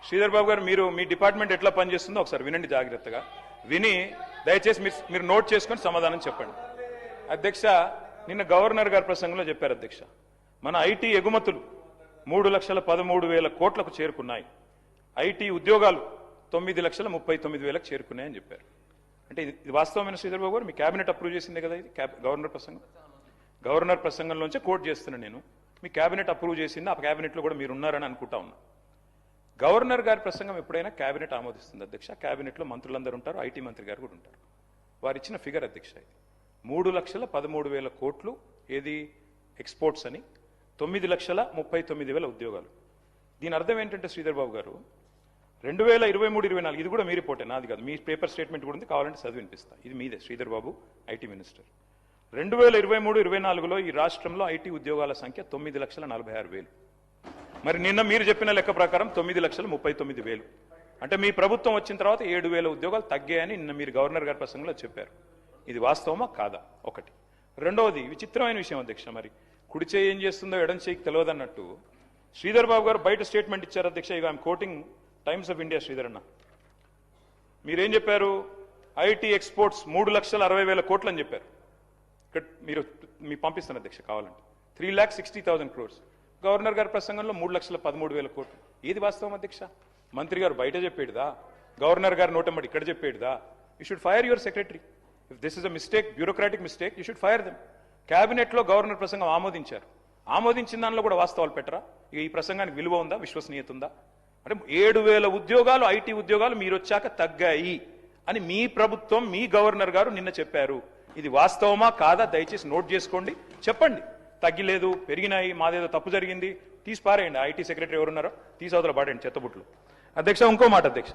శ్రీధర్ బాబు గారు మీరు మీ డిపార్ట్మెంట్ ఎట్లా పనిచేస్తుందో ఒకసారి వినండి జాగ్రత్తగా. విని దయచేసి మీరు నోట్ చేసుకొని సమాధానం చెప్పండి. అధ్యక్ష, నిన్న గవర్నర్ గారి ప్రసంగంలో చెప్పారు అధ్యక్ష, మన ఐటీ ఎగుమతులు 3,13,000 కోట్లకు చేరుకున్నాయి, ఐటీ ఉద్యోగాలు 9,39,000 చేరుకున్నాయని చెప్పారు. అంటే ఇది వాస్తవమైన శ్రీధర్ బాబు గారు? మీ కేబినెట్ అప్రూవ్ చేసిందే కదా ఇది గవర్నర్ ప్రసంగం? గవర్నర్ ప్రసంగంలోంచే కోట్ చేస్తున్నాను నేను. మీ కేబినెట్ అప్రూవ్ చేసింది, ఆ కేబినెట్లో కూడా మీరు ఉన్నారని అనుకుంటా ఉన్నా. గవర్నర్ గారి ప్రసంగం ఎప్పుడైనా కేబినెట్ ఆమోదిస్తుంది అధ్యక్ష. కేబినెట్లో మంత్రులందరూ ఉంటారు, ఐటీ మంత్రి గారు కూడా ఉంటారు. వారు ఇచ్చిన ఫిగర్ అధ్యక్ష ఇది 3,13,000 కోట్లు ఏది ఎక్స్పోర్ట్స్ అని, 9,39,000 ఉద్యోగాలు. దీని అర్థం ఏంటంటే శ్రీధర్ బాబు గారు 2023-24 ఇది కూడా మీ రిపోర్టే, నాది కాదు, మీ పేపర్ స్టేట్మెంట్ కూడా ఉంది, కావాలంటే చదివి వినిపిస్తా. ఇది మీదే శ్రీధర్ బాబు, ఐటీ మినిస్టర్. 2023-24లో ఈ రాష్ట్రంలో ఐటీ ఉద్యోగాల సంఖ్య 9,46,000. మరి నిన్న మీరు చెప్పిన లెక్క ప్రకారం 9,39,000. అంటే మీ ప్రభుత్వం వచ్చిన తర్వాత 7,000 ఉద్యోగాలు తగ్గాయని నిన్న మీరు గవర్నర్ గారి ప్రసంగంలో చెప్పారు. ఇది వాస్తవమా కాదా? ఒకటి. రెండవది విచిత్రమైన విషయం అధ్యక్ష, మరి కుడి చేయి ఏం చేస్తుందో ఎడం చేయికి తెలియదన్నట్టు శ్రీధర్ బాబు గారు బయట స్టేట్మెంట్ ఇచ్చారు అధ్యక్ష. ఇక I'm quoting times of India. Sridhar అన్న, మీరేం చెప్పారు? ఐటీ ఎక్స్పోర్ట్స్ 3,60,000 కోట్లు అని చెప్పారు. ఇక్కడ మీరు మీకు పంపిస్తాను అధ్యక్ష కావాలంటే. 3,60,000 crores. గవర్నర్ గారి ప్రసంగంలో 3,13,000 కోట్లు. ఏది వాస్తవం అధ్యక్ష? మంత్రి గారు బయట చెప్పేడుదా, గవర్నర్ గారు నోటమ్మడి ఇక్కడ చెప్పేడుదా? You should fire your secretary. If this is a mistake, bureaucratic mistake, you should fire them. Cabinet లో గవర్నర్ ప్రసంగం ఆమోదించారు, ఆమోదించిన దానిలో కూడా వాస్తవాలు పెట్టరా? ఇక ఈ ప్రసంగానికి విలువ ఉందా, విశ్వసనీయత ఉందా? అంటే 7,000 ఉద్యోగాలు, ఐటీ ఉద్యోగాలు మీరు వచ్చాక తగ్గాయి అని మీ ప్రభుత్వం, మీ గవర్నర్ గారు నిన్న చెప్పారు. ఇది వాస్తవమా కాదా? దయచేసి నోట్ చేసుకోండి, చెప్పండి. తగ్గిలేదు, పెరిగినాయి, మాదేదో తప్పు జరిగింది, తీసి పారేయండి. ఐటీ సెక్రటరీ ఎవరున్నారో తీసి అవతల పాడండి చెత్తబుట్లు. అధ్యక్ష, ఇంకో మాట అధ్యక్ష.